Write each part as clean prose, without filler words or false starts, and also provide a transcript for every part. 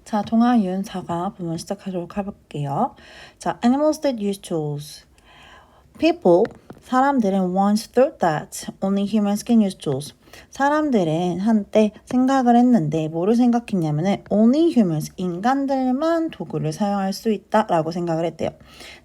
자, 동아윤 사과 부문 시작하도록 해볼게요. 자, animals that use tools. People, 사람들은 once thought that only humans can use tools. 사람들은 한때 생각을 했는데 뭐를 생각했냐면은 only humans, 인간들만 도구를 사용할 수 있다라고 생각을 했대요.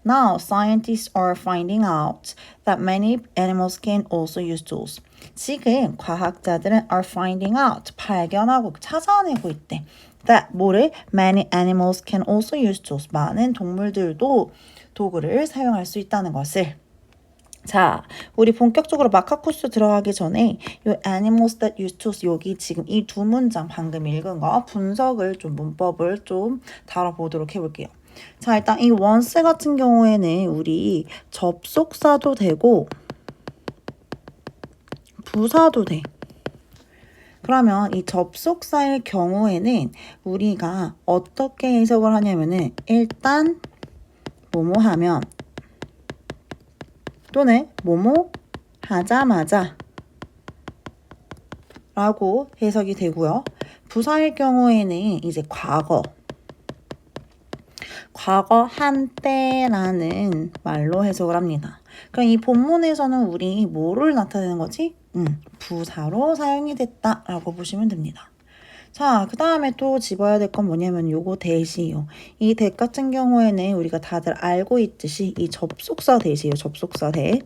Now, scientists are finding out that many animals can also use tools. 지금 과학자들은 are finding out, 발견하고 찾아내고 있대. That 뭐를 many animals can also use tools. 많은 동물들도 도구를 사용할 수 있다는 것을. 자, 우리 본격적으로 마카쿠스 들어가기 전에 요 animals that use tools 여기 지금 이 두 문장 방금 읽은 거 분석을 좀 문법을 좀 다뤄보도록 해볼게요. 자, 일단 이 once 같은 경우에는 우리 접속사도 되고 부사도 돼. 그러면 이 접속사의 경우에는 우리가 어떻게 해석을 하냐면은 일단 뭐뭐 하면 또는 뭐뭐 하자마자 라고 해석이 되고요. 부사의 경우에는 이제 과거 한때라는 말로 해석을 합니다. 그럼 이 본문에서는 우리 뭐를 나타내는 거지? 부사로 사용이 됐다라고 보시면 됩니다. 자, 그 다음에 또 집어야 될 건 뭐냐면 요거 대시요. 이 대 같은 경우에는 우리가 다들 알고 있듯이 이 접속사 대시요. 접속사 대.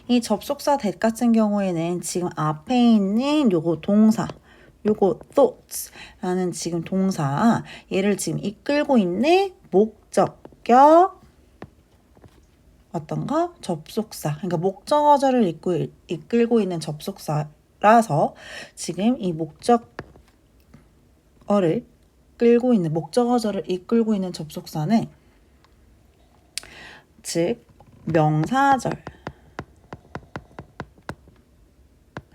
이 접속사 대 같은 경우에는 지금 앞에 있는 요거 동사, 요거 thoughts라는 지금 동사, 얘를 지금 이끌고 있는 목적격 어떤가? 접속사. 그러니까 목적어절을 이끌고 있는 접속사라서 지금 이 목적어절을 이끌고 있는 접속사는 즉 명사절.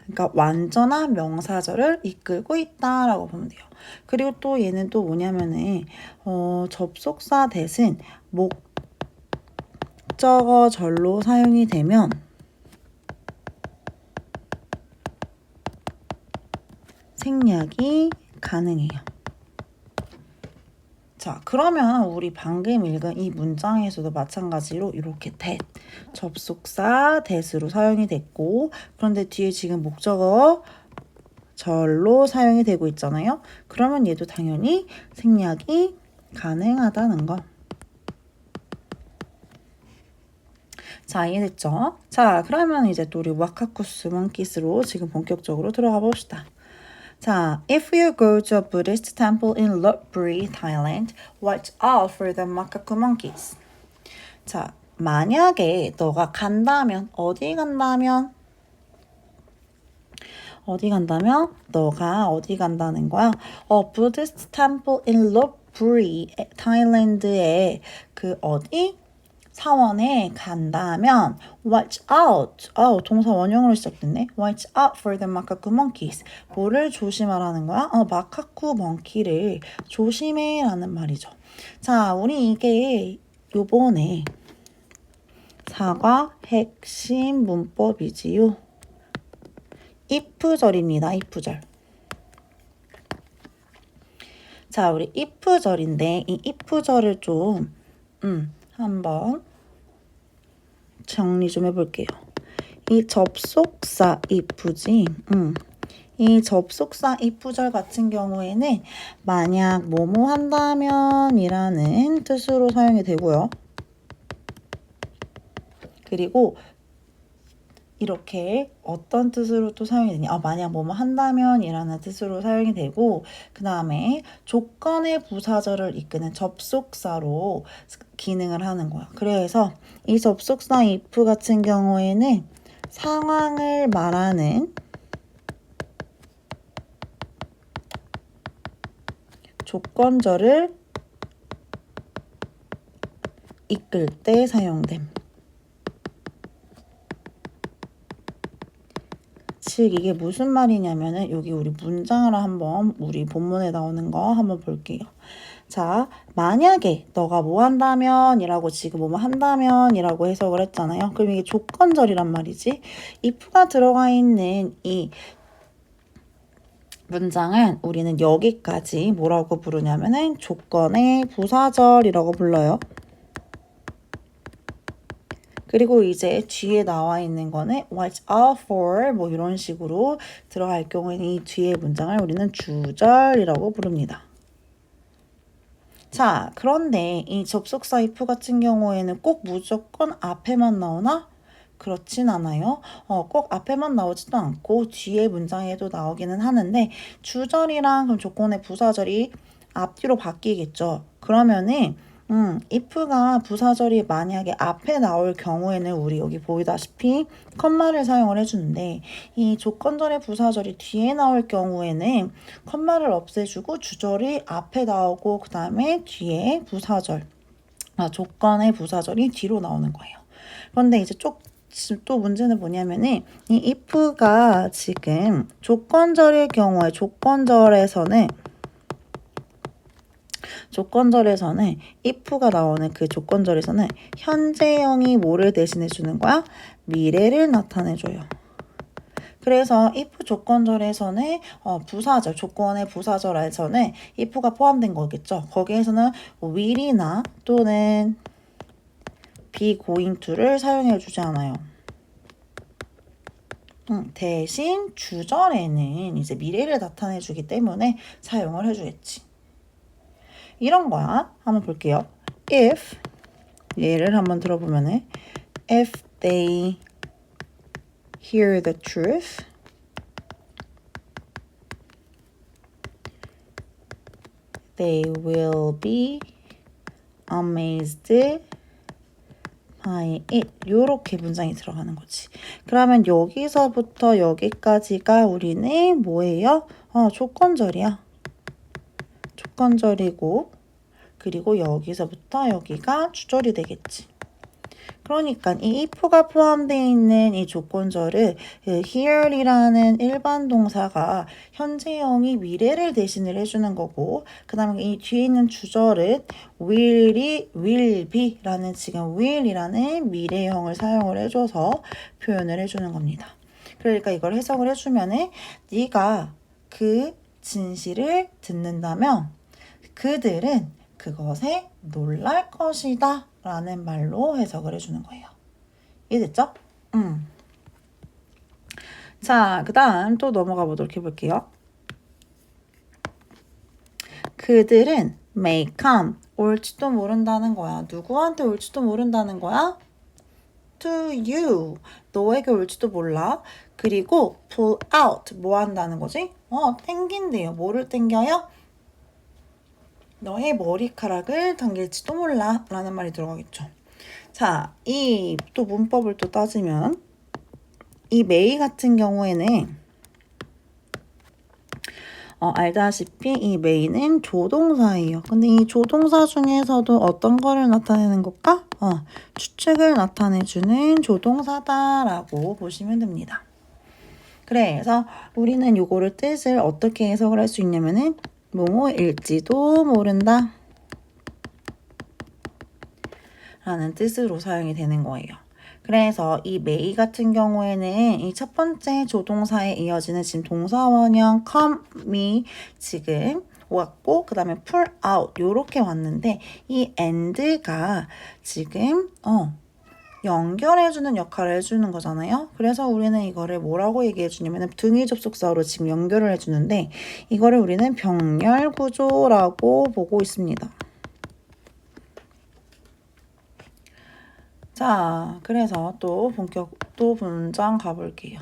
그러니까 완전한 명사절을 이끌고 있다라고 보면 돼요. 그리고 또 얘는 또 뭐냐면은 접속사 대신 목적어절로 사용이 되면 생략이 가능해요. 자, 그러면 우리 방금 읽은 이 문장에서도 마찬가지로 이렇게 that, 접속사 that으로 사용이 됐고, 그런데 뒤에 지금 목적어 절로 사용이 되고 있잖아요. 그러면 얘도 당연히 생략이 가능하다는 거. 자, 이해됐죠? 자, 그러면 이제 또 우리 와카쿠스 monkeys로 지금 본격적으로 들어가 봅시다. 자, if you go to a Buddhist temple in Lopburi, Thailand, watch out for the macaque monkeys. 자, 만약에 너가 간다면, 어디 간다면? 너가 어디 간다는 거야? Buddhist temple in Lopburi, 타일랜드의 그 어디? 사원에 간다면 watch out. 동사 원형으로 시작됐네. watch out for the macaque monkeys. 뭐를 조심하라는 거야? 마카쿠 멍키를 조심해라는 말이죠. 자, 우리 이게 요번에 사과 핵심 문법이지요. if절입니다. if절. 자, 우리 if절인데 이 if절을 좀 한번 정리 좀 해볼게요. 이 접속사 if지. 이 접속사 if절 같은 경우에는 만약 뭐뭐 한다면 이라는 뜻으로 사용이 되고요. 그리고 이렇게 어떤 뜻으로 또 사용이 되냐? 만약 뭐뭐 한다면 이라는 뜻으로 사용이 되고 그 다음에 조건의 부사절을 이끄는 접속사로 기능을 하는 거야. 그래서 이 접속사 if 같은 경우에는 상황을 말하는 조건절을 이끌 때 사용됨. 즉 이게 무슨 말이냐면은 여기 우리 문장을 한번 우리 본문에 나오는 거 한번 볼게요. 자, 만약에 너가 뭐 한다면 이라고 지금 뭐뭐 한다면 이라고 해석을 했잖아요. 그럼 이게 조건절이란 말이지. if가 들어가 있는 이 문장은 우리는 여기까지 뭐라고 부르냐면은 조건의 부사절이라고 불러요. 그리고 이제 뒤에 나와 있는 거는 watch out for 뭐 이런 식으로 들어갈 경우에는 이 뒤에 문장을 우리는 주절이라고 부릅니다. 자, 그런데 이 접속사 if 같은 경우에는 꼭 무조건 앞에만 나오나? 그렇진 않아요. 꼭 앞에만 나오지도 않고 뒤에 문장에도 나오기는 하는데 주절이랑 그럼 조건의 부사절이 앞뒤로 바뀌겠죠. 그러면은 if가 부사절이 만약에 앞에 나올 경우에는 우리 여기 보이다시피 컴마를 사용을 해주는데 이 조건절의 부사절이 뒤에 나올 경우에는 컴마를 없애주고 주절이 앞에 나오고 그 다음에 뒤에 부사절 조건의 부사절이 뒤로 나오는 거예요. 그런데 이제 또 문제는 뭐냐면은 이 if가 지금 조건절의 경우에 조건절에서는 if가 나오는 그 조건절에서는 현재형이 뭐를 대신해 주는 거야? 미래를 나타내 줘요. 그래서 if 조건절에서는 부사절, 조건의 부사절에서는 if가 포함된 거겠죠. 거기에서는 will이나 또는 be going to를 사용해 주지 않아요. 대신 주절에는 이제 미래를 나타내 주기 때문에 사용을 해주겠지. 이런 거야. 한번 볼게요. If 얘를 한번 들어보면은 if they hear the truth they will be amazed by it. 요렇게 문장이 들어가는 거지. 그러면 여기서부터 여기까지가 우리는 뭐예요? 조건절이야. 조건절이고 그리고 여기서부터 여기가 주절이 되겠지. 그러니까 이 if가 포함되어 있는 이 조건절을 here이라는 일반 동사가 현재형이 미래를 대신을 해주는 거고 그 다음에 이 뒤에 있는 주절은 will be라는 지금 will이라는 미래형을 사용을 해줘서 표현을 해주는 겁니다. 그러니까 이걸 해석을 해주면은 네가 그 진실을 듣는다면 그들은 그것에 놀랄 것이다 라는 말로 해석을 해주는 거예요. 이해됐죠? 자, 그 다음 또 넘어가 보도록 해볼게요. 그들은 may come, 올지도 모른다는 거야. 누구한테 올지도 모른다는 거야? to you, 너에게 올지도 몰라. 그리고 pull out, 뭐 한다는 거지? 땡긴대요. 뭐를 땡겨요? 너의 머리카락을 당길지도 몰라 라는 말이 들어가겠죠. 자, 이 또 문법을 또 따지면 이 may 같은 경우에는 알다시피 이 may는 조동사예요. 근데 이 조동사 중에서도 어떤 거를 나타내는 걸까? 추측을 나타내주는 조동사다라고 보시면 됩니다. 그래서 우리는 요거를 뜻을 어떻게 해석을 할 수 있냐면은 뭐뭐일지도 모른다 라는 뜻으로 사용이 되는 거예요. 그래서 이 may 같은 경우에는 이 첫 번째 조동사에 이어지는 지금 동사원형 come이 지금 왔고 그 다음에 pull out 요렇게 왔는데 이 and가 지금 연결해주는 역할을 해주는 거잖아요. 그래서 우리는 이거를 뭐라고 얘기해주냐면 등위 접속사로 지금 연결을 해주는데 이거를 우리는 병렬 구조라고 보고 있습니다. 자, 그래서 또 문장 가볼게요.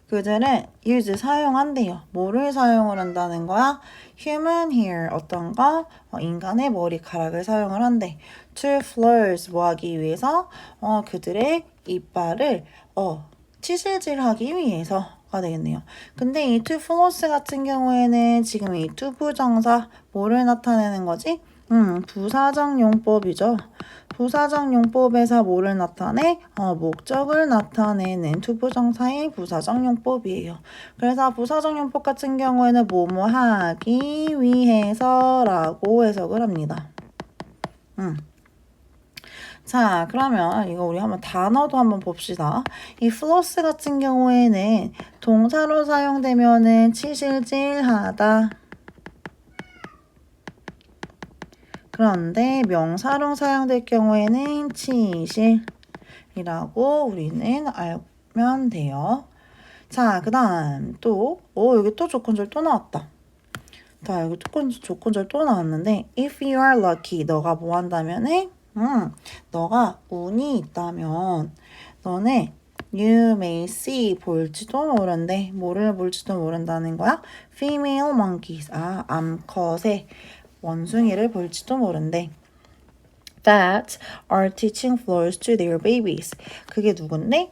그들은 use 사용한대요. 뭐를 사용을 한다는 거야? human hair 어떤 거? 인간의 머리카락을 사용을 한대. to floss 뭐 하기 위해서? 그들의 이빨을 치실질하기 위해서가 되겠네요. 근데 이 to floss 같은 경우에는 지금 이 to 부정사 뭐를 나타내는 거지? 부사적 용법이죠. 부사적 용법에서 뭐를 나타내? 목적을 나타내는 투부정사의 부사적 용법이에요. 그래서 부사적 용법 같은 경우에는 뭐뭐 하기 위해서라고 해석을 합니다. 자, 그러면 이거 우리 한번 단어도 한번 봅시다. 이 floss 같은 경우에는 동사로 사용되면은 치실질하다. 그런데 명사로 사용될 경우에는 치실이라고 우리는 알면 돼요. 자, 그 다음 또, 여기 또 조건절 또 나왔다. 자, 여기 조건절 또 나왔는데, if you are lucky, 너가 뭐 한다면은, 너가 운이 있다면, 너네 you may see, 볼지도 모른대. 뭐를 볼지도 모른다는 거야? female monkeys, 암컷의 원숭이를 볼지도 모른대. that are teaching floors to their babies. 그게 누군데?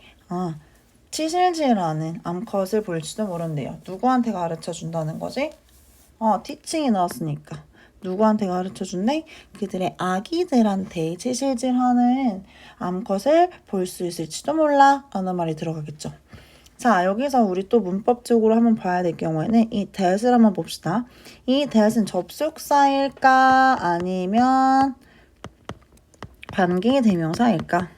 치실질하는 암컷을 볼지도 모른대요. 누구한테 가르쳐 준다는 거지? 티칭이 나왔으니까. 누구한테 가르쳐 준대? 그들의 아기들한테 치실질하는 암컷을 볼 수 있을지도 몰라 라는 말이 들어가겠죠. 자, 여기서 우리 또 문법적으로 한번 봐야 될 경우에는 이 that을 한번 봅시다. 이 that은 접속사일까? 아니면 관계대명사일까?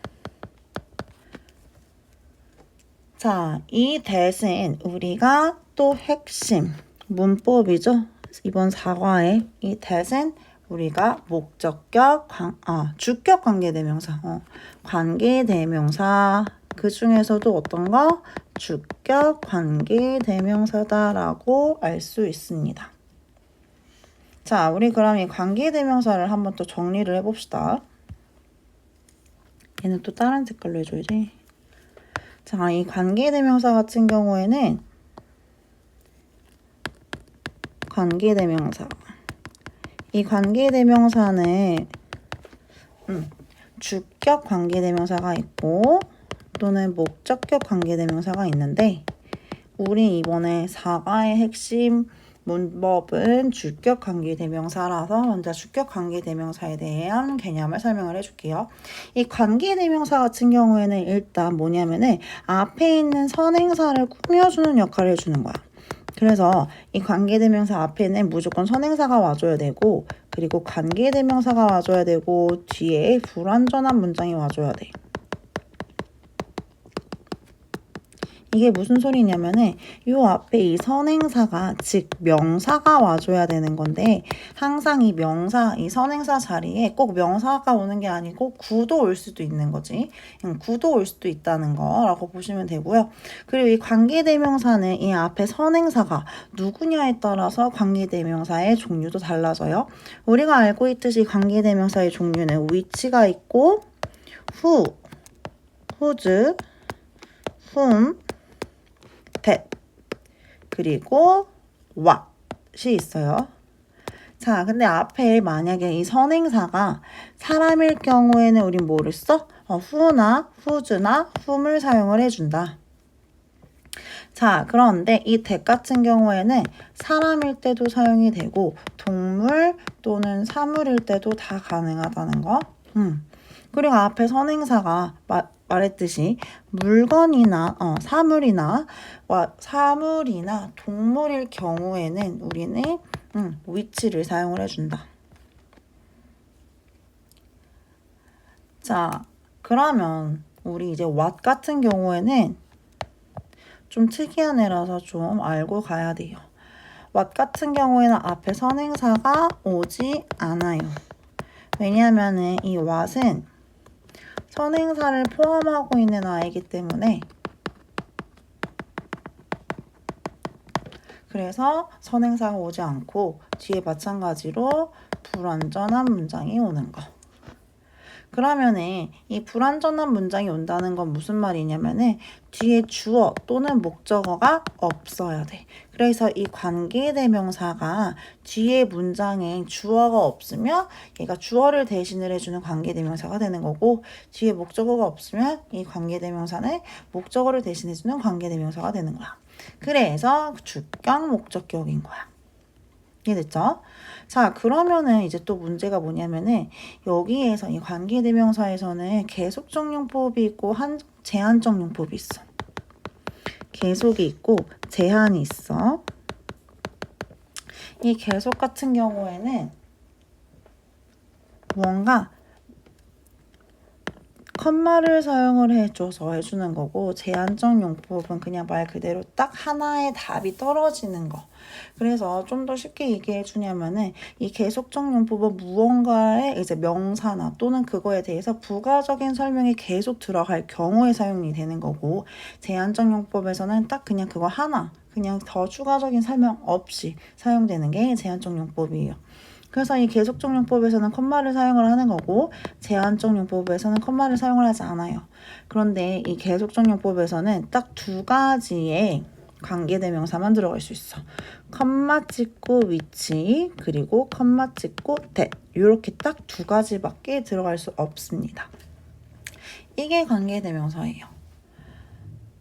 자, 이 that은 우리가 또 핵심 문법이죠. 이번 사과의 이 that은 우리가 목적격, 주격 관계대명사, 관계대명사 그 중에서도 어떤 거? 주격 관계대명사다라고 알 수 있습니다. 자, 우리 그럼 이 관계대명사를 한번 또 정리를 해봅시다. 얘는 또 다른 색깔로 해줘야지. 자, 이 관계대명사 같은 경우에는 이 관계대명사는 주격 관계대명사가 있고 또는 목적격 관계대명사가 있는데 우리 이번에 사과의 핵심 문법은 주격 관계대명사라서 먼저 주격 관계대명사에 대한 개념을 설명을 해줄게요. 이 관계대명사 같은 경우에는 일단 뭐냐면은 앞에 있는 선행사를 꾸며주는 역할을 해주는 거야. 그래서 이 관계대명사 앞에는 무조건 선행사가 와줘야 되고 그리고 관계대명사가 와줘야 되고 뒤에 불완전한 문장이 와줘야 돼. 이게 무슨 소리냐면은 요 앞에 이 선행사가 즉 명사가 와줘야 되는 건데 항상 이 선행사 자리에 꼭 명사가 오는 게 아니고 구도 올 수도 있는 거지. 구도 올 수도 있다는 거라고 보시면 되고요. 그리고 이 관계대명사는 이 앞에 선행사가 누구냐에 따라서 관계대명사의 종류도 달라져요. 우리가 알고 있듯이 관계대명사의 종류는 which가 있고 who, whose, whom, that 그리고 what이 있어요. 자, 근데 앞에 만약에 이 선행사가 사람일 경우에는 우린 뭐를 써? who나 whose나 whom을 사용을 해준다. 자, 그런데 이 that 같은 경우에는 사람일 때도 사용이 되고 동물 또는 사물일 때도 다 가능하다는 거. 그리고 앞에 선행사가 말했듯이 물건이나 사물이나 동물일 경우에는 우리는 which를 사용을 해준다. 자, 그러면 우리 이제 what 같은 경우에는 좀 특이한 애라서 좀 알고 가야 돼요. what 같은 경우에는 앞에 선행사가 오지 않아요. 왜냐하면은 이 what은 선행사를 포함하고 있는 아이기 때문에 그래서 선행사가 오지 않고 뒤에 마찬가지로 불완전한 문장이 오는 거. 그러면은 이 불완전한 문장이 온다는 건 무슨 말이냐면은 뒤에 주어 또는 목적어가 없어야 돼. 그래서 이 관계대명사가 뒤에 문장에 주어가 없으면 얘가 주어를 대신을 해주는 관계대명사가 되는 거고 뒤에 목적어가 없으면 이 관계대명사는 목적어를 대신해주는 관계대명사가 되는 거야. 그래서 주격 목적격인 거야. 이해됐죠? 자, 그러면은 이제 또 문제가 뭐냐면은 여기에서 이 관계대명사에서는 계속적 용법이 있고 제한적 용법이 있어. 계속이 있고 제한이 있어. 이 계속 같은 경우에는 뭔가 컴마를 사용을 해줘서 해주는 거고 제한적 용법은 그냥 말 그대로 딱 하나의 답이 떨어지는 거. 그래서 좀 더 쉽게 얘기해 주냐면은 이 계속적 용법은 무언가의 이제 명사나 또는 그거에 대해서 부가적인 설명이 계속 들어갈 경우에 사용이 되는 거고 제한적 용법에서는 딱 그냥 그거 하나 그냥 더 추가적인 설명 없이 사용되는 게 제한적 용법이에요. 그래서 이 계속적 용법에서는 컴마를 사용을 하는 거고 제한적 용법에서는 컴마를 사용을 하지 않아요. 그런데 이 계속적 용법에서는 딱 두 가지의 관계대명사만 들어갈 수 있어. 컴마 찍고 위치 그리고 컴마 찍고 that 이렇게 딱 두 가지밖에 들어갈 수 없습니다. 이게 관계대명사예요.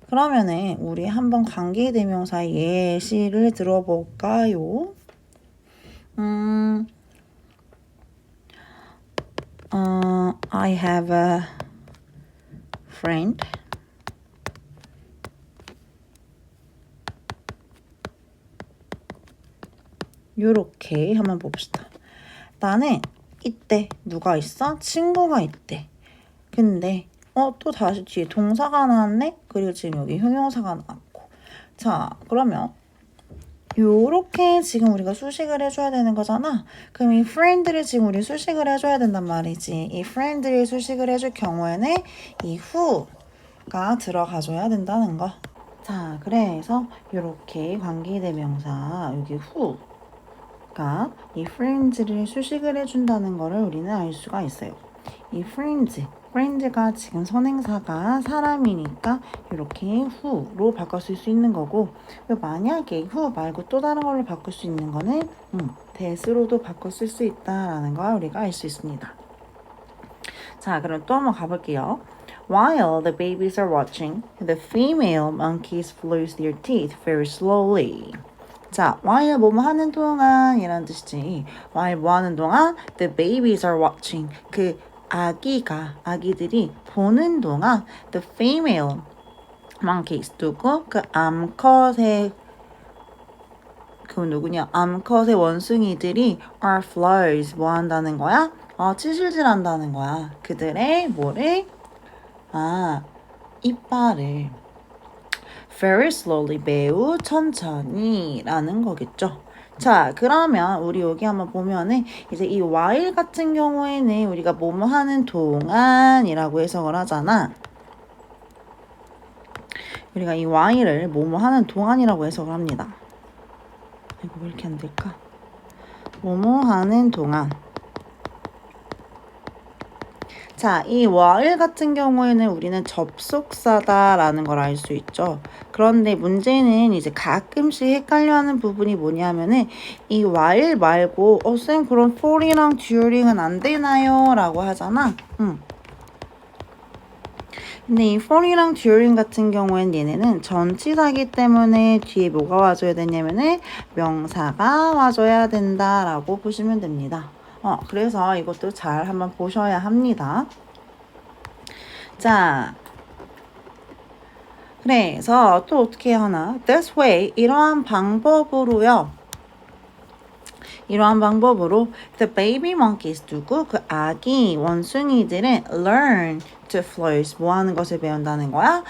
그러면은 우리 한번 관계대명사 예시를 들어볼까요? I have a friend. 요렇게 한번 봅시다. 나는 이때 누가 있어? 친구가 있대. 근데 또 다시 뒤에 동사가 나왔네? 그리고 지금 여기 형용사가 나왔고. 자, 그러면 요렇게 지금 우리가 수식을 해줘야 되는 거잖아. 그럼 이 friend를 지금 우리 수식을 해줘야 된단 말이지. 이 friend를 수식을 해줄 경우에는 이 who가 들어가줘야 된다는 거. 자, 그래서 요렇게 관계대명사 여기 who가 이 friends를 수식을 해준다는 거를 우리는 알 수가 있어요. 이 friends가 지금 선행사가 사람이니까 이렇게 who로 바꿨을 수 있는 거고 만약에 who 말고 또 다른 걸로 바꿀 수 있는 거는 that으로도 바꿨을 수 있다라는 걸 우리가 알 수 있습니다. 자, 그럼 또 한번 가볼게요. While the babies are watching, the female monkeys floss their teeth very slowly. 자, while 뭐뭐 하는 동안 이란 뜻이지. while 뭐 하는 동안 the babies are watching. 그 아기들이 보는 동안 the female monkeys 누구? 그 암컷의 그 누구냐? 암컷의 원숭이들이 are floss 뭐 한다는 거야? 치실질 한다는 거야. 그들의 뭐를? 이빨을 very slowly 매우 천천히 라는 거겠죠. 자, 그러면 우리 여기 한번 보면은 이제 이 while 같은 경우에는 우리가 뭐뭐 하는 동안이라고 해석을 하잖아. 우리가 이 while을 뭐뭐 하는 동안이라고 해석을 합니다. 이거 왜 이렇게 안 될까? 뭐뭐 하는 동안. 자, 이 while 같은 경우에는 우리는 접속사다라는 걸 알 수 있죠. 그런데 문제는 이제 가끔씩 헷갈려하는 부분이 뭐냐면은 이 while 말고 쌤 그럼 for이랑 during은 안 되나요? 라고 하잖아. 근데 이 for이랑 during 같은 경우엔 얘네는 전치사기 때문에 뒤에 뭐가 와줘야 되냐면은 명사가 와줘야 된다라고 보시면 됩니다. 그래서 이것도 잘 한번 보셔야 합니다. 자, 그래서 또 어떻게 하나? This way, 이러한 방법으로 the baby monkeys 누구? 그 아기 원숭이들은 learn to floss 뭐 하는 것을 배운다는 거야?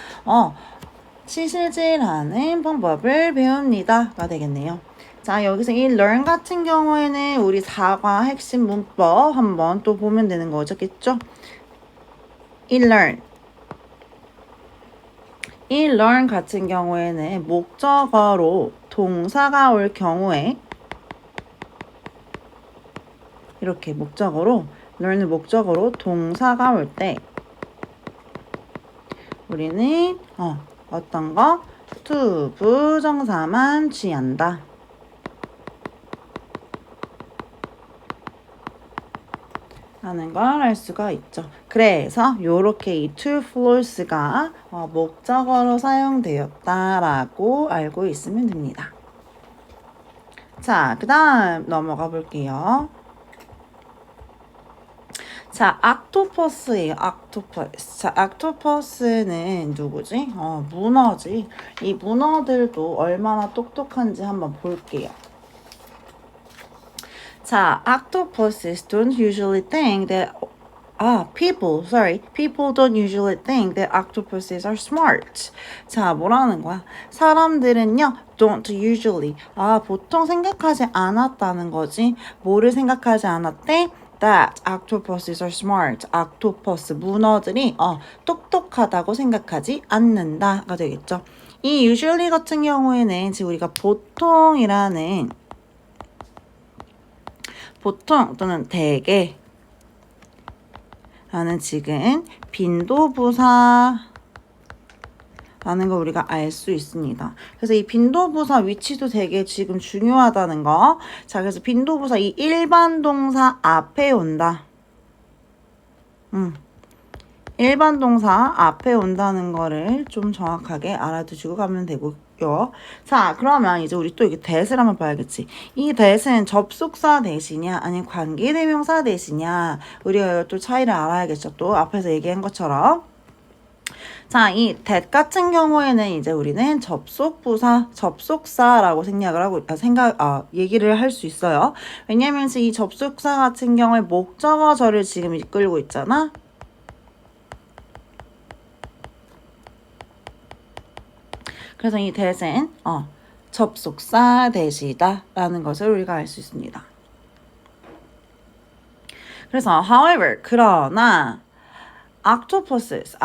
치실질하는 방법을 배웁니다가 되겠네요. 자, 여기서 이 learn 같은 경우에는 우리 4과 핵심 문법 한번 또 보면 되는 거겠죠? 이 learn 같은 경우에는 목적어로 동사가 올 경우에 이렇게 learn의 목적어로 동사가 올 때 우리는 어떤 거? to 부정사만 취한다. 하는 걸 알 수가 있죠. 그래서 이렇게 이 to floss가 목적어로 사용되었다라고 알고 있으면 됩니다. 자, 그 다음 넘어가 볼게요. 자, octopus예요. octopus. 자, octopus는 누구지? 문어지. 이 문어들도 얼마나 똑똑한지 한번 볼게요. 자, octopuses don't usually think that People don't usually think that octopuses are smart. 자, 뭐라는 거야? 사람들은요, don't usually. 보통 생각하지 않았다는 거지. 뭐를 생각하지 않았대? That octopuses are smart. octopus, 문어들이 똑똑하다고 생각하지 않는다가 되겠죠. 이 usually 같은 경우에는 지금 우리가 보통이라는 보통 또는 대개 라는 지금 빈도부사 라는 걸 우리가 알 수 있습니다. 그래서 이 빈도부사 위치도 되게 지금 중요하다는 거. 자, 그래서 빈도부사 이 일반 동사 앞에 온다. 일반 동사 앞에 온다는 거를 좀 정확하게 알아두시고 가면 되고요. 자, 그러면 이제 우리 또 이게 that을 한번 봐야겠지. 이 that은 접속사 대시냐 아니면 관계대명사 대시냐, 우리가 또 차이를 알아야겠죠. 또 앞에서 얘기한 것처럼. 자, 이 that 같은 경우에는 이제 우리는 접속부사, 접속사라고 얘기를 할 수 있어요. 왜냐면 이 접속사 같은 경우에 목적어절을 지금 이끌고 있잖아. 그래서 이 that은 접속사 대시다 라는 것을 우리가 알 수 있습니다. 그래서 however, 그러나 octopuses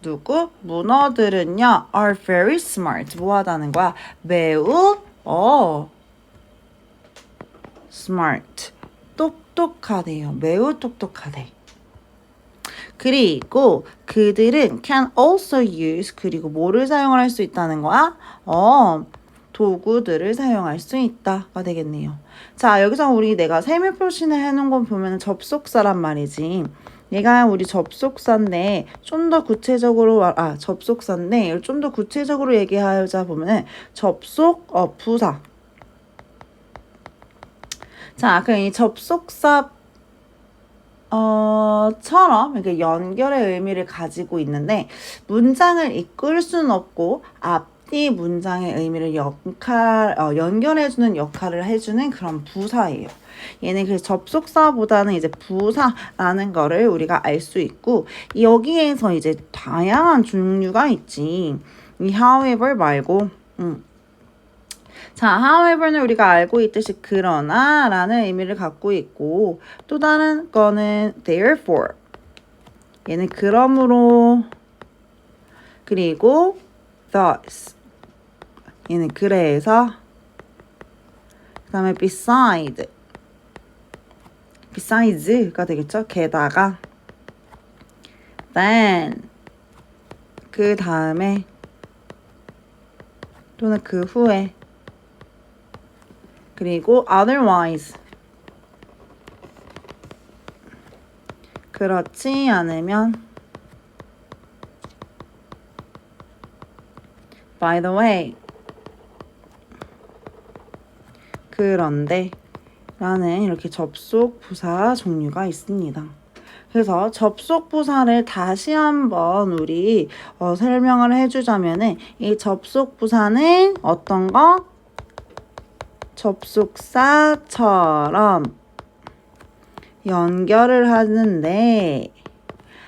누구? 문어들은요 are very smart. 뭐 하다는 거야? 매우 smart. 똑똑하대요. 매우 똑똑하대. 그리고 그들은 can also use, 그리고 뭐를 사용을 할 수 있다는 거야? 도구들을 사용할 수 있다가 되겠네요. 자, 여기서 내가 세밀 표시를 해놓은 건 보면 접속사란 말이지. 얘가 우리 접속사인데 좀 더 구체적으로 접속사인데 좀 더 구체적으로 얘기하자 보면은 접속 부사. 자, 그럼 이 접속사 처럼 이렇게 연결의 의미를 가지고 있는데 문장을 이끌 수는 없고 앞뒤 문장의 의미를 연결해주는 역할을 해주는 그런 부사예요. 얘는 그래서 접속사보다는 이제 부사라는 거를 우리가 알 수 있고, 여기에서 이제 다양한 종류가 있지. 이 however 말고 자, however는 우리가 알고 있듯이 그러나 라는 의미를 갖고 있고, 또 다른 거는 therefore. 얘는 그러므로, 그리고 thus. 얘는 그래서, 그 다음에 besides가 되겠죠? 게다가 then, 그 다음에 또는 그 후에, 그리고 otherwise, 그렇지 않으면 by the way, 그런데 라는 이렇게 접속 부사 종류가 있습니다. 그래서 접속 부사를 다시 한번 우리 설명을 해주자면은, 이 접속 부사는 어떤 거? 접속사처럼 연결을 하는데,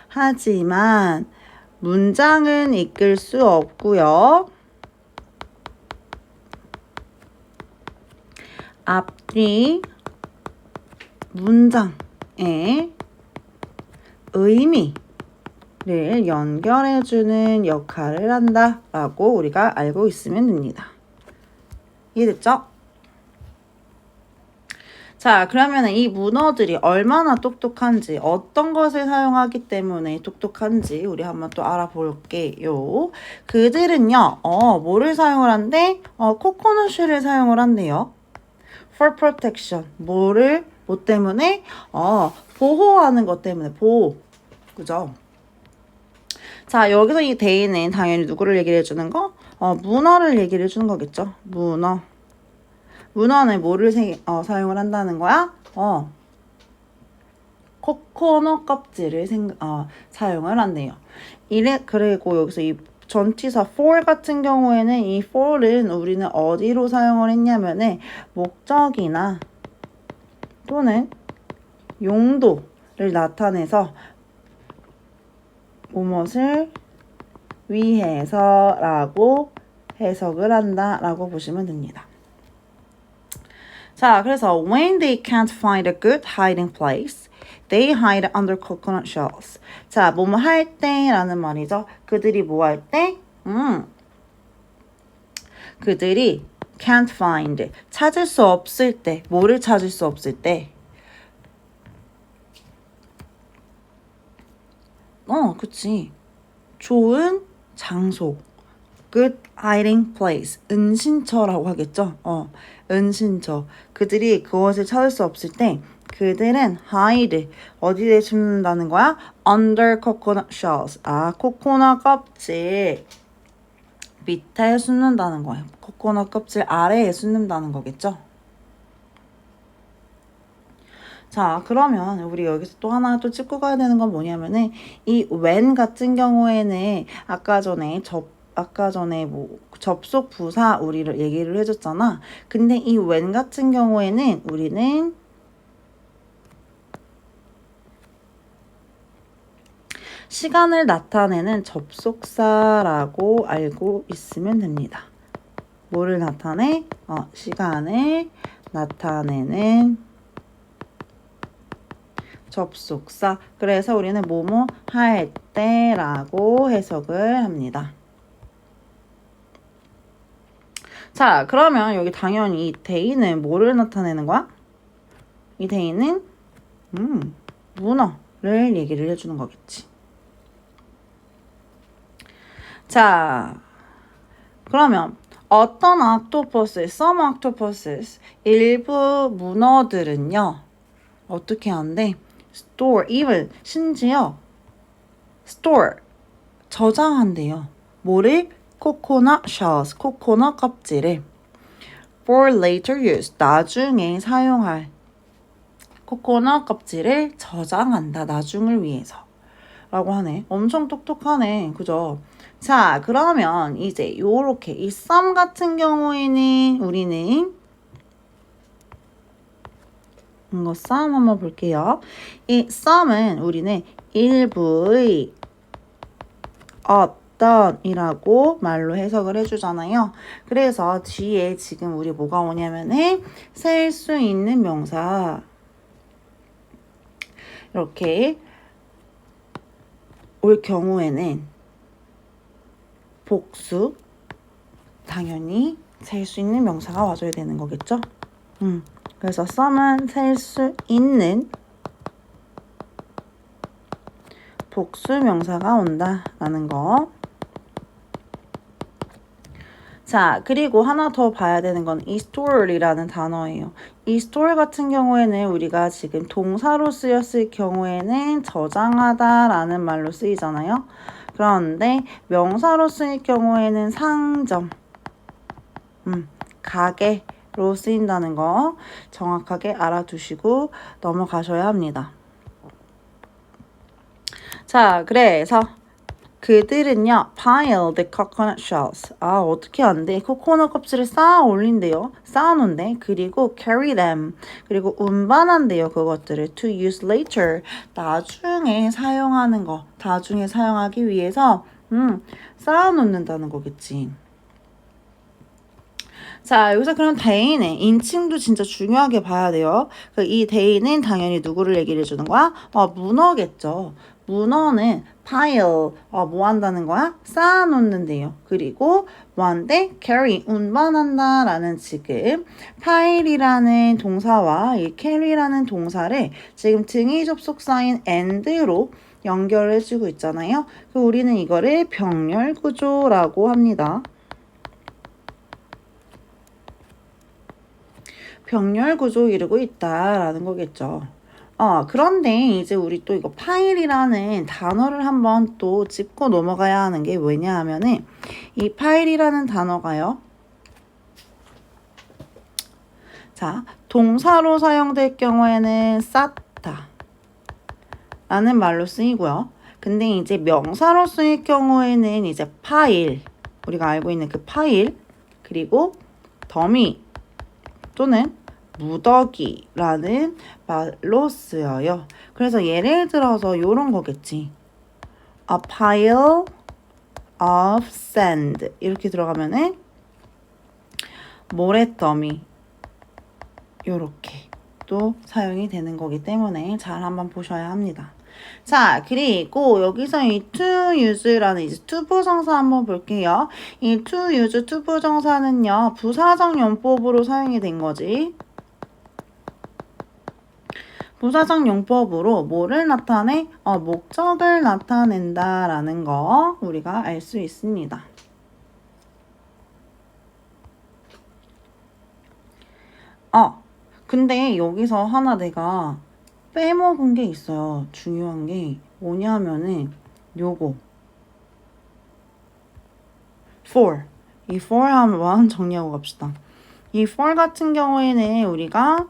하지만 문장은 이끌 수 없고요. 앞뒤 문장의 의미를 연결해주는 역할을 한다라고 우리가 알고 있으면 됩니다. 이해됐죠? 자, 그러면 이 문어들이 얼마나 똑똑한지, 어떤 것을 사용하기 때문에 똑똑한지 우리 한번 또 알아볼게요. 그들은요, 뭐를 사용을 한대? 코코넛 쉘을 사용을 한대요. For protection. 뭐 때문에? 보호하는 것 때문에. 보호. 그죠? 자, 여기서 이 they는 당연히 누구를 얘기를 해주는 거? 문어를 얘기를 해주는 거겠죠. 문어는 뭐를 사용을 한다는 거야? 코코넛 껍질을 사용을 한대요. 그리고 여기서 이 전치사 for 같은 경우에는 이 for는 우리는 어디로 사용을 했냐면은 목적이나 또는 용도 나타내서 무엇을 위해서 라고 해석을 한다 라고 보시면 됩니다. 자, 그래서 when they can't find a good hiding place, they hide under coconut shells. 자, 뭐뭐 할 때라는 말이죠. 그들이 뭐 할 때? 그들이 can't find, 찾을 수 없을 때, 뭐를 찾을 수 없을 때? 그치. 좋은 장소. Good hiding place. 은신처라고 하겠죠? 은신처. 그들이 그것을 찾을 수 없을 때 그들은 hide. 어디에 숨는다는 거야? Under coconut shells. 코코넛 껍질 밑에 숨는다는 거예요. 코코넛 껍질 아래에 숨는다는 거겠죠? 자, 그러면 우리 여기서 또 하나 또 짚고 가야 되는 건 뭐냐면은 이 when 같은 경우에는 아까 전에 뭐 접속 부사 우리를 얘기를 해줬잖아. 근데 이 when 같은 경우에는 우리는 시간을 나타내는 접속사라고 알고 있으면 됩니다. 뭐를 나타내? 시간을 나타내는 접속사. 그래서 우리는 뭐뭐 할 때라고 해석을 합니다. 자, 그러면 여기 당연히 이 day는 뭐를 나타내는 거야? 이 day는 문어를 얘기를 해주는 거겠지. 자, 그러면 어떤 some octopuses, 일부 문어들은요, 어떻게 하는데? store, even, 심지어 store, 저장한대요. 뭐를? coconut shells, 코코넛 껍질을 for later use, 나중에 사용할 코코넛 껍질을 저장한다. 나중을 위해서 라고 하네. 엄청 똑똑하네. 그죠? 자, 그러면 이제 요렇게 이 some 같은 경우에는 우리는 이거 some 한번 볼게요. 이 some은 우리는 일부의 어떤이라고 말로 해석을 해주잖아요. 그래서 뒤에 지금 우리 뭐가 오냐면은 셀 수 있는 명사 이렇게 올 경우에는 복수 당연히 셀 수 있는 명사가 와줘야 되는 거겠죠? 그래서 some은 셀 수 있는 복수 명사가 온다라는 거. 자, 그리고 하나 더 봐야 되는 건 이 store이라는 단어예요. 이 store 같은 경우에는 우리가 지금 동사로 쓰였을 경우에는 저장하다라는 말로 쓰이잖아요. 그런데 명사로 쓰일 경우에는 상점, 가게로 쓰인다는 거 정확하게 알아두시고 넘어가셔야 합니다. 자, 그래서 그들은요, pile the coconut shells. 어떻게 한대? 코코넛 껍질을 쌓아 올린대요. 쌓아놓은대. 그리고 carry them. 그리고 운반한대요, 그것들을. to use later. 나중에 사용하는 거. 나중에 사용하기 위해서, 쌓아놓는다는 거겠지. 자, 여기서 그럼 day는 인칭도 진짜 중요하게 봐야 돼요. 이 day는 당연히 누구를 얘기를 해주는 거야? 문어겠죠. 문어는 pile, 뭐 한다는 거야? 쌓아놓는데요. 그리고 뭐 한대? carry, 운반한다 라는 지금 pile이라는 동사와 이 carry라는 동사를 지금 등위 접속사인 and로 연결을 해주고 있잖아요. 우리는 이거를 병렬 구조라고 합니다. 병렬 구조 이루고 있다라는 거겠죠. 그런데 이제 우리 또 이거 파일이라는 단어를 한번 또 짚고 넘어가야 하는 게 뭐냐 하면은 이 파일이라는 단어가요. 자, 동사로 사용될 경우에는 쌓다 라는 말로 쓰이고요. 근데 이제 명사로 쓰일 경우에는 이제 파일, 우리가 알고 있는 그 파일, 그리고 더미 또는 무더기라는 말로 쓰여요. 그래서 예를 들어서 요런 거겠지. A pile of sand 이렇게 들어가면은 모래더미 요렇게 또 사용이 되는 거기 때문에 잘 한번 보셔야 합니다. 자, 그리고 여기서 이 to use라는 이제 투부정사 한번 볼게요. 이 to use 투부정사는요, 부사적 용법으로 사용이 된 거지. 부사적 용법으로 뭐를 나타내? 목적을 나타낸다라는 거 우리가 알 수 있습니다. 근데 여기서 하나 내가 빼먹은 게 있어요. 중요한 게 뭐냐면은 요거 for 이 for 한번 정리하고 갑시다. 이 for 같은 경우에는 우리가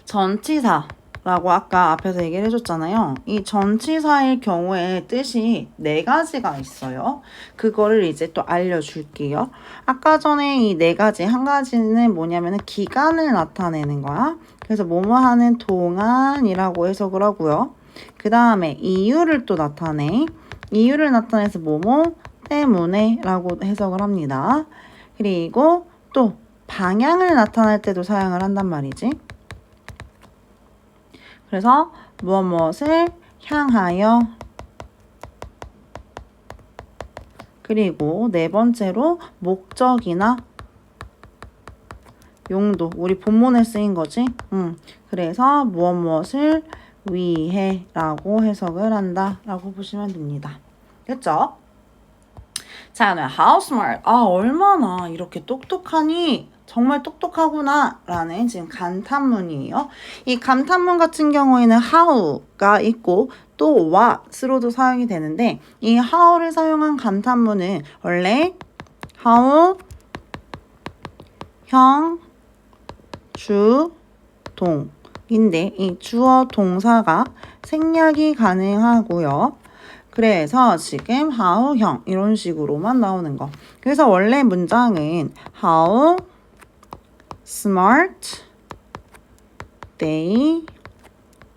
전치사라고 아까 앞에서 얘기를 해줬잖아요. 이 전치사일 경우에 뜻이 네 가지가 있어요. 그거를 이제 또 알려줄게요. 아까 전에 이 네 가지, 한 가지는 뭐냐면은 기간을 나타내는 거야. 그래서 뭐뭐 하는 동안이라고 해석을 하고요. 그 다음에 이유를 또 나타내. 이유를 나타내서 뭐뭐 때문에 라고 해석을 합니다. 그리고 또 방향을 나타낼 때도 사용을 한단 말이지. 그래서 무엇을 향하여 그리고 네 번째로 목적이나 용도 우리 본문에 쓰인 거지. 그래서 무엇을 위해 라고 해석을 한다 라고 보시면 됩니다. 됐죠? 자, how smart. 얼마나 이렇게 똑똑하니? 정말 똑똑하구나 라는 지금 감탄문이에요. 이 감탄문 같은 경우에는 how가 있고 또 what으로도 사용이 되는데 이 how를 사용한 감탄문은 원래 how, 형, 주, 동인데 이 주어 동사가 생략이 가능하고요. 그래서 지금 how형 이런 식으로만 나오는 거. 그래서 원래 문장은 how smart they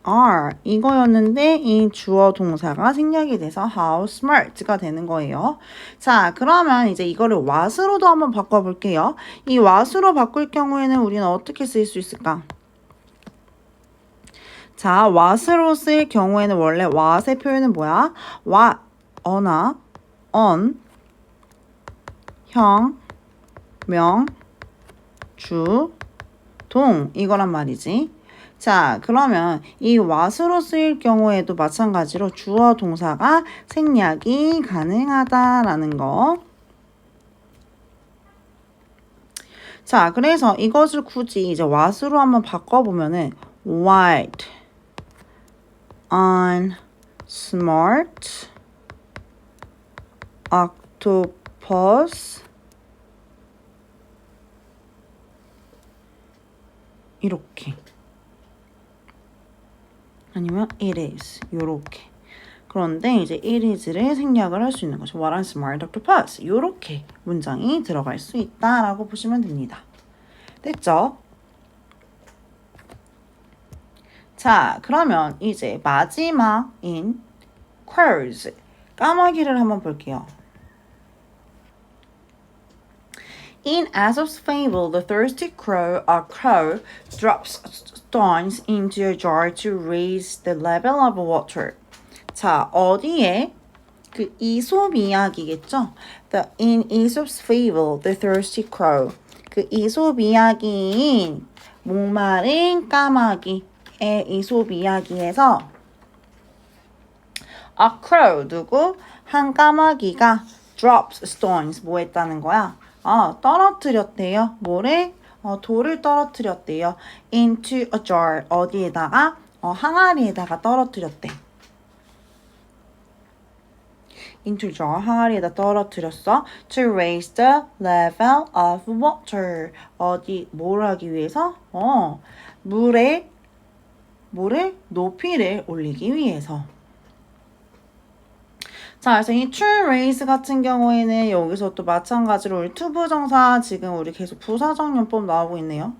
are 이거였는데 이 주어 동사가 생략이 돼서 how smart가 되는 거예요. 자, 그러면 이제 이거를 what으로도 한번 바꿔볼게요. 이 what으로 바꿀 경우에는 우리는 어떻게 쓸 수 있을까? 자, what으로 쓸 경우에는 원래 what의 표현은 뭐야? what, 어나, on, 형, 명, 주, 동 이거란 말이지. 자, 그러면 이 what으로 쓰일 경우에도 마찬가지로 주어 동사가 생략이 가능하다라는 거. 자, 그래서 이것을 굳이 이제 what으로 한번 바꿔보면은 white, on, smart, octopus 이렇게 아니면 it is 요렇게 그런데 이제 it is를 생략을 할 수 있는 거죠. What a smart octopus 요렇게 문장이 들어갈 수 있다라고 보시면 됩니다. 됐죠? 자, 그러면 이제 마지막인 crows 까마귀를 한번 볼게요. In Aesop's fable, the thirsty crow drops stones into a jar to raise the level of water. 자, 어디에? 그 이솝 이야기겠죠? In Aesop's fable, the thirsty crow. 그 이솝 이야기인 목마른 까마귀의 이솝 이야기에서 a crow 누구? 한 까마귀가 drops stones 뭐 했다는 거야? 떨어뜨렸대요. 뭐를? 돌을 떨어뜨렸대요. into a jar. 어디에다가? 항아리에다가 떨어뜨렸대. into a jar. 항아리에다 떨어뜨렸어. to raise the level of water. 뭘 하기 위해서? 물의 높이를 올리기 위해서. 자, 그래서 이 to raise 같은 경우에는 여기서 또 마찬가지로 우리 투부정사 지금 우리 계속 부사적 용법 나오고 있네요.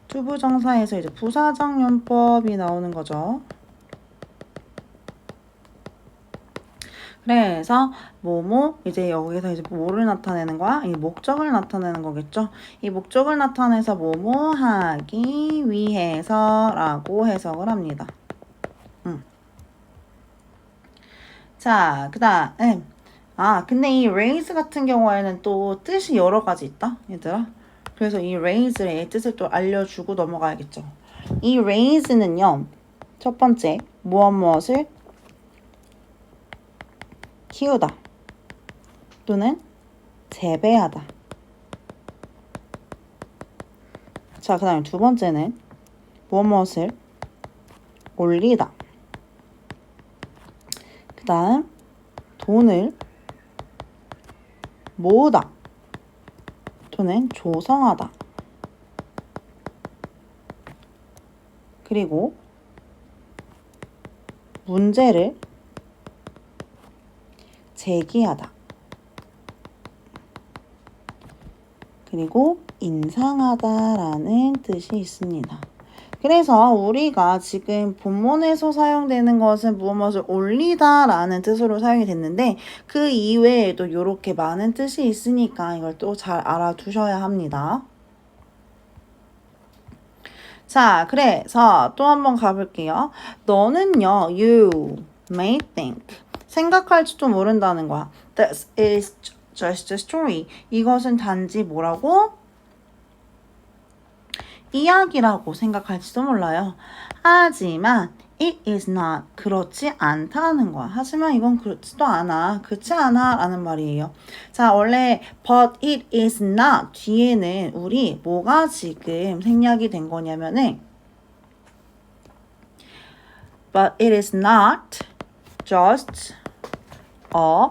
투부정사에서 이제 부사적 용법이 나오는 거죠. 그래서 뭐뭐 이제 여기서 이제 뭐를 나타내는 거야? 이 목적을 나타내는 거겠죠. 이 목적을 나타내서 뭐뭐 하기 위해서라고 해석을 합니다. 자, 그다음 근데 이 raise 같은 경우에는 또 뜻이 여러 가지 있다, 얘들아. 그래서 이 raise의 뜻을 또 알려주고 넘어가야겠죠. 이 raise는요, 첫 번째 무엇을 키우다 또는 재배하다. 자, 그 다음에 두 번째는 무엇을 올리다. 그 다음 돈을 모으다 또는 조성하다. 그리고 문제를 제기하다. 그리고 인상하다라는 뜻이 있습니다. 그래서 우리가 지금 본문에서 사용되는 것은 무엇을 올리다라는 뜻으로 사용이 됐는데 그 이외에도 이렇게 많은 뜻이 있으니까 이걸 또 잘 알아두셔야 합니다. 자, 그래서 또 한번 가볼게요. 너는요, you may think. 생각할지도 모른다는 거야. This is just a story. 이것은 단지 뭐라고? 이야기라고 생각할지도 몰라요. 하지만 it is not. 그렇지 않다는 거야. 하지만 이건 그렇지도 않아. 그렇지 않아 라는 말이에요. 자, 원래 but it is not 뒤에는 우리 뭐가 지금 생략이 된 거냐면은 but it is not just a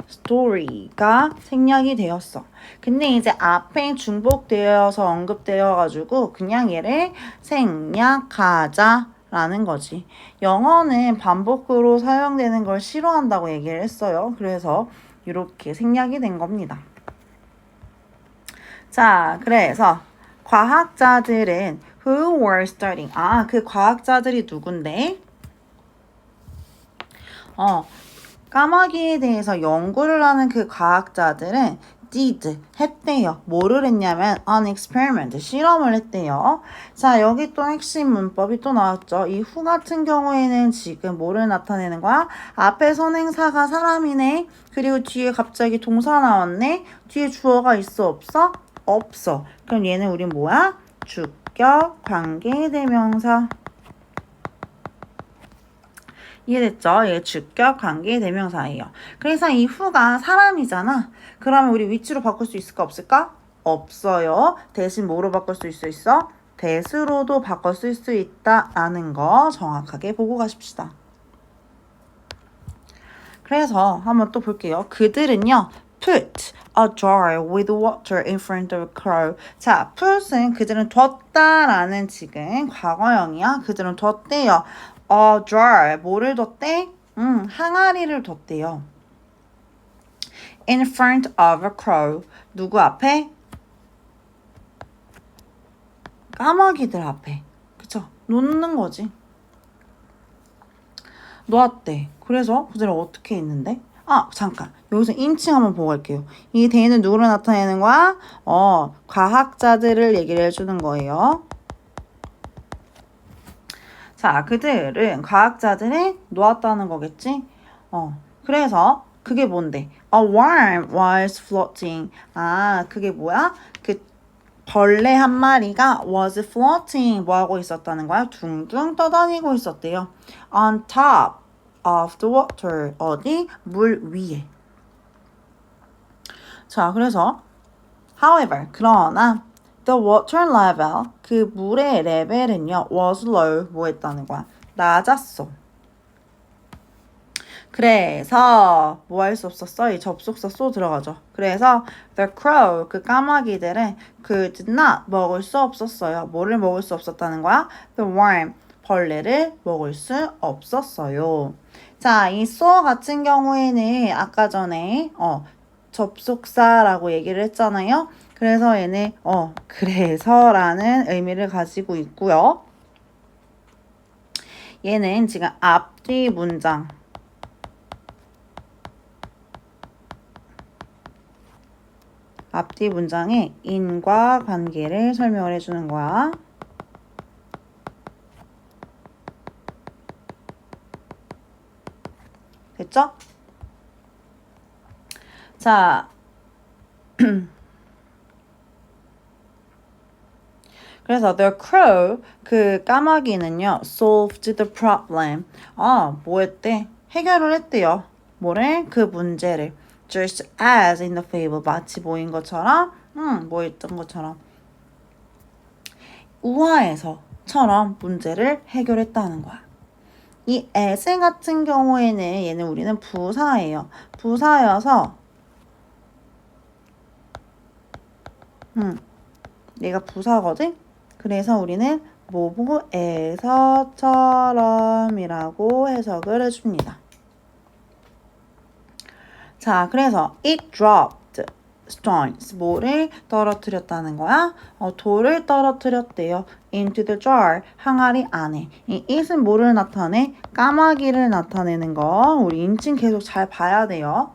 story가 생략이 되었어. 근데 이제 앞에 중복되어서 언급되어가지고 그냥 얘를 생략하자라는 거지. 영어는 반복으로 사용되는 걸 싫어한다고 얘기를 했어요. 그래서 이렇게 생략이 된 겁니다. 자, 그래서 과학자들은 who were studying. 그 과학자들이 누군데? 까마귀에 대해서 연구를 하는 그 과학자들은 did 했대요. 뭐를 했냐면 an experiment 실험을 했대요. 자, 여기 또 핵심 문법이 또 나왔죠. 이 who 같은 경우에는 지금 뭐를 나타내는 거야? 앞에 선행사가 사람이네. 그리고 뒤에 갑자기 동사 나왔네. 뒤에 주어가 있어 없어? 없어. 그럼 얘는 우리 뭐야? 주격 관계대명사. 이해됐죠? 얘 주격 관계대명사예요. 그래서 이 who가 사람이잖아. 그러면 우리 위치로 바꿀 수 있을까 없을까? 없어요. 대신 뭐로 바꿀 수 있어? that으로도 바꿔 쓸 수 있다라는 거 정확하게 보고 가십시다. 그래서 한번 또 볼게요. 그들은요. put a jar with water in front of a crow. 자, put은 그들은 뒀다라는 지금 과거형이야. 그들은 뒀대요. a jar, 뭐를 뒀대? 항아리를 뒀대요. in front of a crow. 누구 앞에? 까마귀들 앞에. 그쵸? 놓는 거지. 놓았대. 그래서 그들은 어떻게 했는데? 잠깐. 여기서 인칭 한번 보고 갈게요. 이 대는 누구를 나타내는 거야? 과학자들을 얘기를 해주는 거예요. 자, 그들은 과학자들이 놓았다는 거겠지? 그래서 그게 뭔데? A worm was floating. 그게 뭐야? 그 벌레 한 마리가 was floating. 뭐 하고 있었다는 거야? 둥둥 떠다니고 있었대요. On top of the water. 어디? 물 위에. 자, 그래서 however, 그러나 the water level, 그 물의 레벨은요, was low, 뭐 했다는 거야? 낮았어. 그래서 뭐 할 수 없었어? 이 접속사 쏘 들어가죠. 그래서 the crow, 그 까마귀들은 could not 먹을 수 없었어요. 뭐를 먹을 수 없었다는 거야? The worm, 벌레를 먹을 수 없었어요. 자, 이 saw 같은 경우에는 아까 전에 접속사라고 얘기를 했잖아요. 그래서 얘는 그래서라는 의미를 가지고 있고요. 얘는 지금 앞뒤 문장 앞뒤 문장의 인과관계를 설명을 해주는 거야. 됐죠? 자, 그래서 the crow, 그 까마귀는요, solved the problem. 뭐 했대? 해결을 했대요. 뭐래? 그 문제를. Just as in the fable. 마치 보인 것처럼, 뭐 했던 것처럼. 우화에서처럼 문제를 해결했다는 거야. 이 as 같은 경우에는 얘는 우리는 부사예요. 부사여서 얘가 부사거든? 그래서 우리는 뭐뭐에서처럼이라고 해석을 해줍니다. 자, 그래서 it dropped stones. 뭐를 떨어뜨렸다는 거야? 돌을 떨어뜨렸대요. into the jar. 항아리 안에. 이 it은 뭐를 나타내? 까마귀를 나타내는 거. 우리 인칭 계속 잘 봐야 돼요.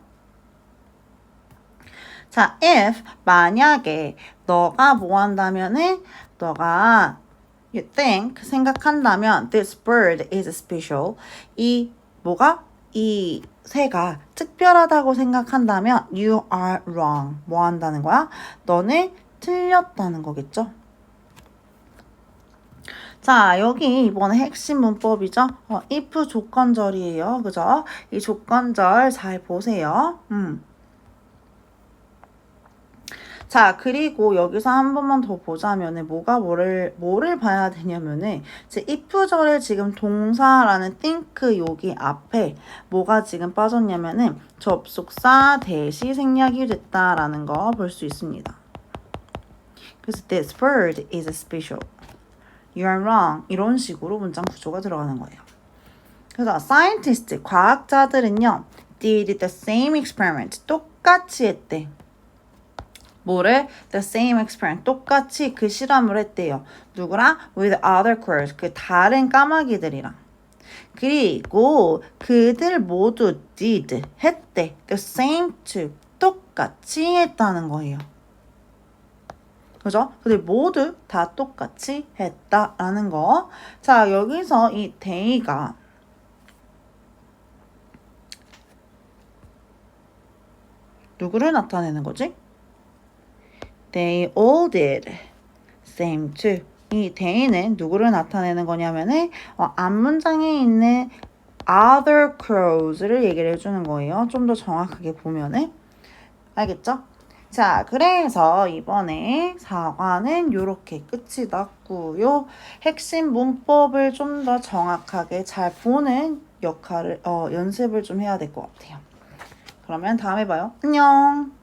자, if 만약에 너가 뭐 한다면은 너가 you think 생각한다면 this bird is special. 이 뭐가? 이 새가 특별하다고 생각한다면 you are wrong. 뭐 한다는 거야? 너는 틀렸다는 거겠죠? 자, 여기 이번에 핵심 문법이죠? if 조건절이에요. 그죠? 이 조건절 잘 보세요. 자, 그리고 여기서 한 번만 더 보자면은 뭐를 봐야 되냐면은 제 if절에 지금 동사라는 think 여기 앞에 뭐가 지금 빠졌냐면은 접속사 대시 생략이 됐다라는 거 볼 수 있습니다. 그래서 this bird is special. You are wrong. 이런 식으로 문장 구조가 들어가는 거예요. 그래서 scientist, 과학자들은요 did the same experiment. 똑같이 했대. 뭐를? The same experiment. 똑같이 그 실험을 했대요. 누구랑? With other crows. 그 다른 까마귀들이랑. 그리고 그들 모두 did. 했대. The same too. 똑같이 했다는 거예요. 그죠? 그들 모두 다 똑같이 했다라는 거. 자, 여기서 이 they가 누구를 나타내는 거지? They all did. Same too. 이 they는 누구를 나타내는 거냐면은 앞문장에 있는 other crows를 얘기를 해주는 거예요. 좀 더 정확하게 보면은. 알겠죠? 자, 그래서 이번에 4과는 이렇게 끝이 났고요. 핵심 문법을 좀 더 정확하게 잘 보는 역할을 연습을 좀 해야 될 것 같아요. 그러면 다음에 봐요. 안녕.